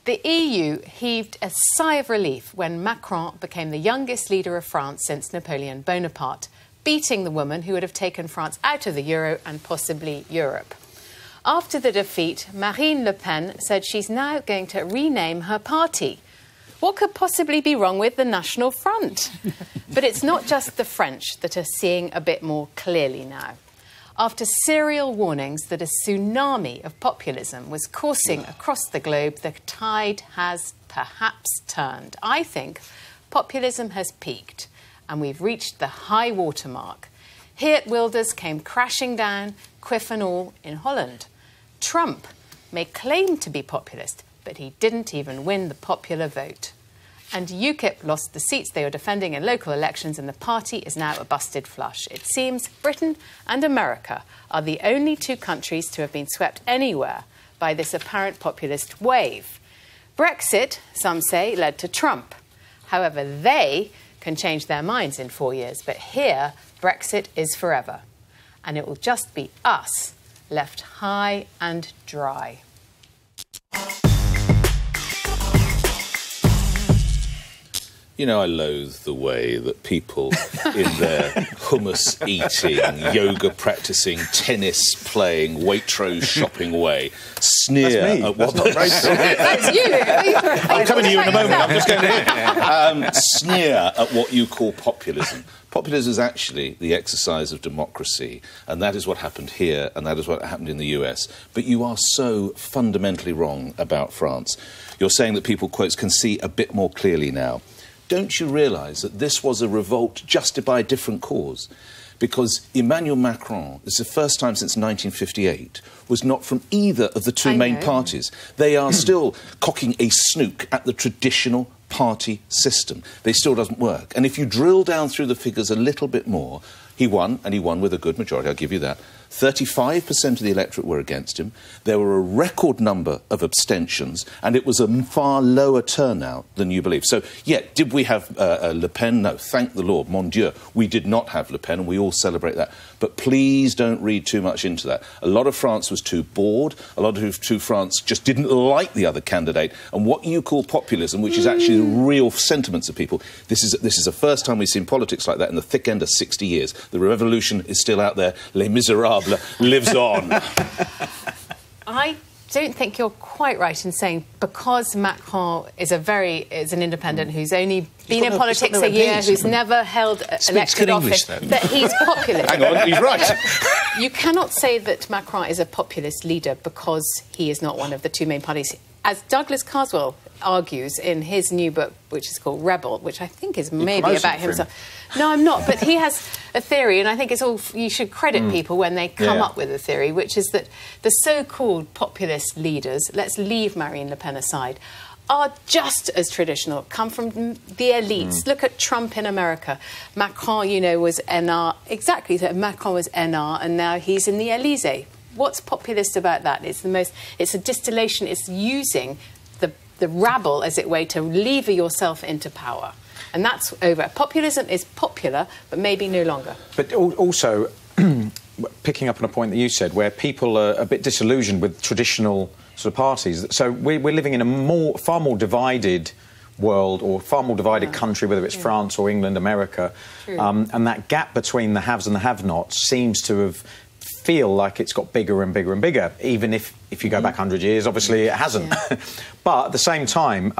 The EU heaved a sigh of relief when Macron became the youngest leader of France since Napoleon Bonaparte, beating the woman who would have taken France out of the euro and possibly Europe. After the defeat, Marine Le Pen said she's now going to rename her party. What could possibly be wrong with the National Front? But it's not just the French that are seeing a bit more clearly now. After serial warnings that a tsunami of populism was coursing across the globe, the tide has perhaps turned. I think populism has peaked and we've reached the high water mark. Geert Wilders came crashing down, quiff and all, in Holland. Trump may claim to be populist, but he didn't even win the popular vote. And UKIP lost the seats they were defending in local elections and the party is now a busted flush. It seems Britain and America are the only two countries to have been swept anywhere by this apparent populist wave. Brexit, some say, led to Trump. However, they can change their minds in 4 years, but here, Brexit is forever. And it will just be us left high and dry. You know, I loathe the way that people in their hummus-eating, yoga-practising, tennis-playing, Waitrose shopping way sneer at what... That's you! I'm coming to you in a moment, I'm just going to sneer at what you call populism. Populism is actually the exercise of democracy, and that is what happened here, and that is what happened in the US. But you are so fundamentally wrong about France. You're saying that people, quotes, can see a bit more clearly now. Don't you realise that this was a revolt just by a different cause? Because Emmanuel Macron, this is the first time since 1958, was not from either of the two main parties. They are still cocking a snook at the traditional party system. They still doesn't work. And if you drill down through the figures a little bit more, he won, and he won with a good majority, I'll give you that. 35% of the electorate were against him. There were a record number of abstentions, and it was a far lower turnout than you believe. So, yeah, did we have Le Pen? No, thank the Lord, mon Dieu. We did not have Le Pen, and we all celebrate that. But please don't read too much into that. A lot of France was too bored. A lot of France just didn't like the other candidate. And what you call populism, which is actually the real sentiments of people, this is the first time we've seen politics like that in the thick end of 60 years. The revolution is still out there. Les Miserables lives on. I don't think you're quite right in saying because Macron is an independent who's only been in politics a year, who's never held elected office, that he's populist. Hang on, he's right. You cannot say that Macron is a populist leader because he is not one of the two main parties. As Douglas Carswell argues in his new book, which is called Rebel, which I think is maybe about himself. No, I'm not, but he has a theory, and I think it's all you should credit people when they come up with a theory, which is that the so-called populist leaders, let's leave Marine Le Pen aside, are just as traditional, come from the elites. Look at Trump in America. Macron, you know, was NR. Exactly, so Macron was NR, and now he's in the Elysee. What's populist about that? It's a distillation, it's using the rabble, as it were, to lever yourself into power. And that's over. Populism is popular, but maybe no longer. But also, picking up on a point that you said, where people are a bit disillusioned with traditional sort of parties. So we're living in a far more divided world, or far more divided country, whether it's France or England, America. And that gap between the haves and the have-nots seems to have feel like it's got bigger and bigger and bigger, even if you go back 100 years, obviously it hasn't. But at the same time,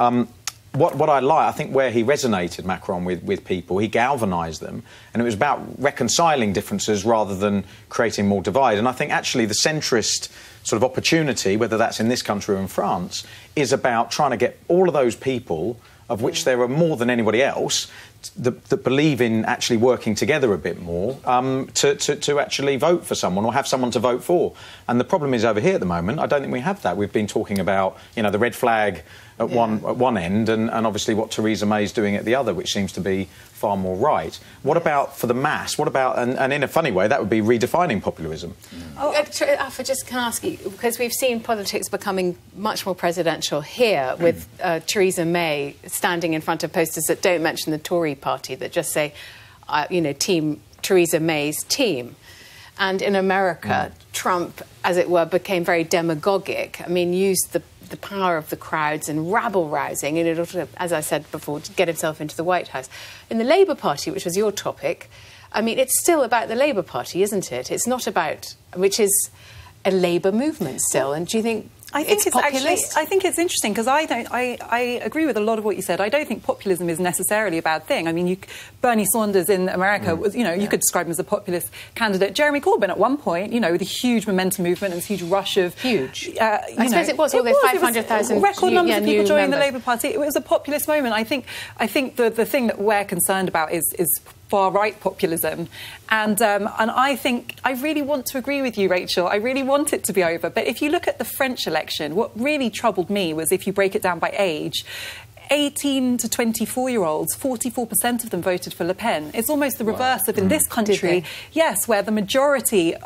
what I like, I think where he resonated, Macron, with people, he galvanised them, and it was about reconciling differences rather than creating more divide. And I think actually the centrist sort of opportunity, whether that's in this country or in France, is about trying to get all of those people, of which there are more than anybody else, that believe in actually working together a bit more, to actually vote for someone or have someone to vote for. And the problem is over here at the moment, I don't think we have that. We've been talking about, you know, the red flag at one end and obviously what Theresa May's doing at the other, which seems to be far more right. What about for the mass? What about, and in a funny way, that would be redefining populism. Alpha, just can I ask you, because we've seen politics becoming much more presidential here with Theresa May standing in front of posters that don't mention the Tory party, that just say, you know, Team Theresa May's team. And in America, Trump, as it were, became very demagogic. I mean, used the the power of the crowds and rabble-rousing in order to, as I said before, to get himself into the White House. In the Labour Party, which was your topic, I mean, it's still about the Labour Party, isn't it? It's not about, which is a Labour movement still. And do you think it's populist? Actually, I think it's interesting because I agree with a lot of what you said. I don't think populism is necessarily a bad thing. I mean, Bernie Sanders in America was, you could describe him as a populist candidate. Jeremy Corbyn at one point, with a huge momentum movement and this huge rush of I suppose it was all those 500,000 record numbers of people joining the members. Labour Party. It was a populist moment. I think the thing that we're concerned about is far-right populism. And I think I really want to agree with you, Rachel. I really want it to be over. But if you look at the French election, what really troubled me was if you break it down by age, 18 to 24-year-olds, 44% of them voted for Le Pen. It's almost the reverse of in this country, yes, where the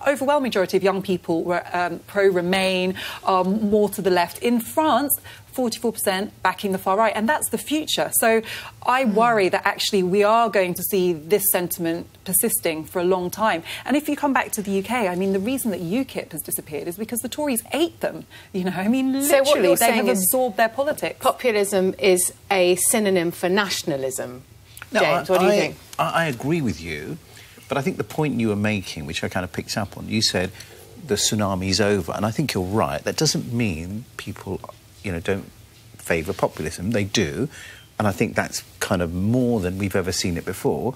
overwhelming majority of young people were pro-Remain, more to the left. In France, 44% backing the far right, and that's the future. So I worry that actually we are going to see this sentiment persisting for a long time. And if you come back to the UK, I mean, the reason that UKIP has disappeared is because the Tories ate them. I mean, literally, they have absorbed their politics. Populism is a synonym for nationalism. No, James, what do you think? I agree with you, but I think the point you were making, which I kind of picked up on, you said the tsunami's over, and I think you're right. That doesn't mean people don't favour populism. They do, and I think that's kind of more than we've ever seen it before.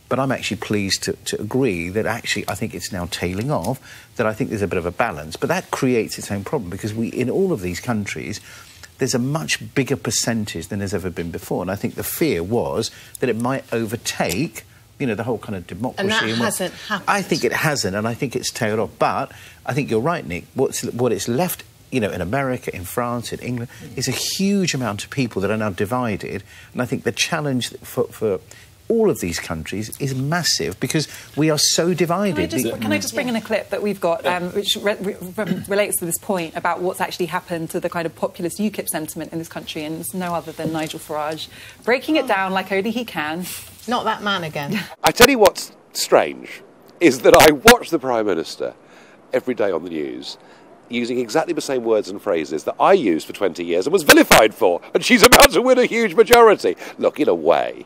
But I'm actually pleased to agree that actually I think it's now tailing off, that I think there's a bit of a balance. But that creates its own problem because in all of these countries, there's a much bigger percentage than there's ever been before. And I think the fear was that it might overtake the whole kind of democracy. And that hasn't happened. I think it hasn't, and I think it's tailed off. But I think you're right, Nick. What it's left, in America, in France, in England, is a huge amount of people that are now divided. And I think the challenge for all of these countries is massive because we are so divided. Can I just bring in a clip that we've got, which relates to this point about what's actually happened to the kind of populist UKIP sentiment in this country, and it's no other than Nigel Farage breaking it down like only he can. Not that man again. I tell you what's strange is that I watch the Prime Minister every day on the news using exactly the same words and phrases that I used for 20 years and was vilified for, and she's about to win a huge majority. Look, in a way,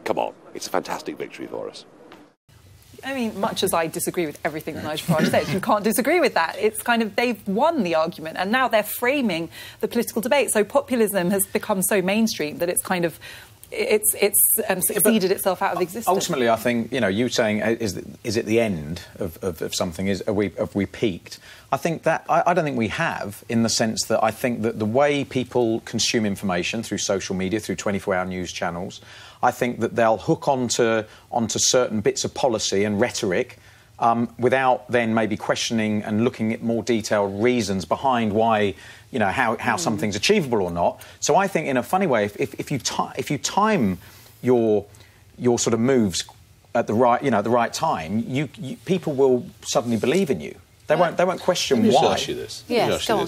come on, it's a fantastic victory for us. I mean, much as I disagree with everything that Nigel Farage said, you can't disagree with that. It's kind of, they've won the argument, and now they're framing the political debate. So populism has become so mainstream that it's kind of, it's succeeded itself out of existence. Ultimately, I think, you saying, is it the end of something? Have we peaked? I think that, I don't think we have, in the sense that I think that the way people consume information through social media, through 24-hour news channels, I think that they'll hook onto certain bits of policy and rhetoric without then maybe questioning and looking at more detailed reasons behind why, how something's achievable or not. So I think, in a funny way, if you time your sort of moves at the right time, people will suddenly believe in you. They won't question why. Let me ask you this. Yes, go on.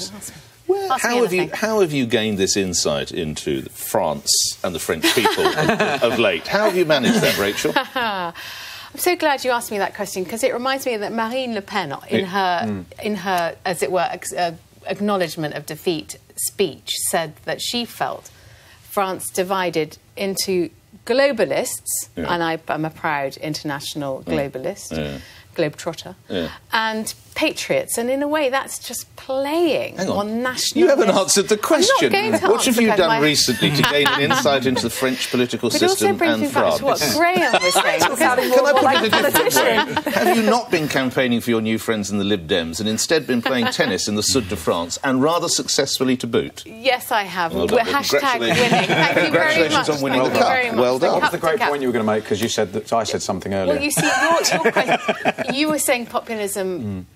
How have you gained this insight into France and the French people of late? How have you managed that, Rachel? I'm so glad you asked me that question because it reminds me that Marine Le Pen, in her, as it were, acknowledgement of defeat speech, said that she felt France divided into globalists, and I'm a proud international globalist. Globetrotter, and patriots, and in a way that's just playing on national. You haven't answered the question. What have you done recently to gain an insight into the French political system and France? What Graham was saying. Can I put it a different way? Have you not been campaigning for your new friends in the Lib Dems and instead been playing tennis in the Sud de France, and rather successfully to boot? Yes, I have. Well done. Hashtag winning. Thank you very much. Congratulations on winning the cup. Well done. What was the great point you were going to make? Because you said that I said something earlier. Well, you see, your question, you were saying populism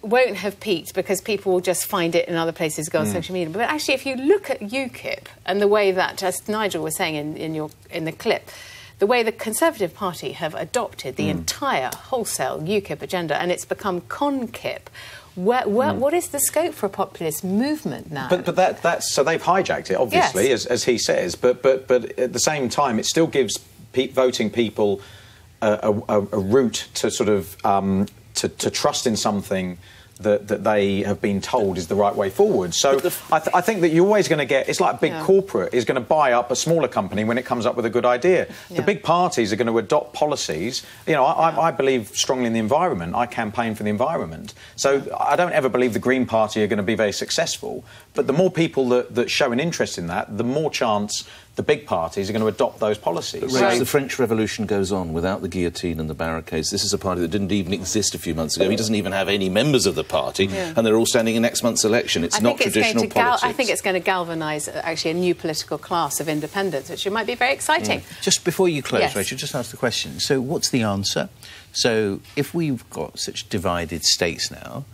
won't have peaked because people will just find it in other places, go on social media. But actually, if you look at UKIP and the way that, as Nigel was saying in the clip, the way the Conservative Party have adopted the entire wholesale UKIP agenda, and it's become CONKIP. What is the scope for a populist movement now? But that's so they've hijacked it, obviously, yes, as he says. But at the same time, it still gives voting people a route to sort of to trust in something that they have been told is the right way forward. So I think that you're always going to get... It's like a big corporate is going to buy up a smaller company when it comes up with a good idea. The big parties are going to adopt policies. You know, I believe strongly in the environment. I campaign for the environment. So I don't ever believe the Green Party are going to be very successful. But the more people that show an interest in that, the more chance the big parties are going to adopt those policies. But Rach, the French Revolution goes on without the guillotine and the barricades. This is a party that didn't even exist a few months ago. He doesn't even have any members of the party, and they're all standing in next month's election. It's not traditional politics. I think it's going to galvanise, actually, a new political class of independents, which might be very exciting. Just before you close, Rachel, just ask the question. So what's the answer? So if we've got such divided states now,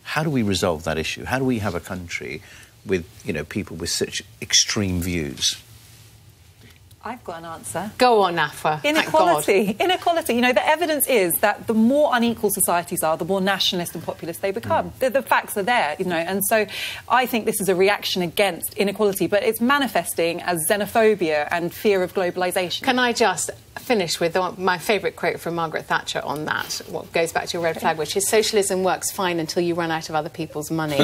how do we resolve that issue? How do we have a country with, you know, people with such extreme views? I've got an answer. Go on, Afua. Inequality. Inequality. You know, the evidence is that the more unequal societies are, the more nationalist and populist they become. The facts are there, you know, and so I think this is a reaction against inequality, but it's manifesting as xenophobia and fear of globalisation. Can I just finish with my favourite quote from Margaret Thatcher on that, what goes back to your red flag, which is socialism works fine until you run out of other people's money.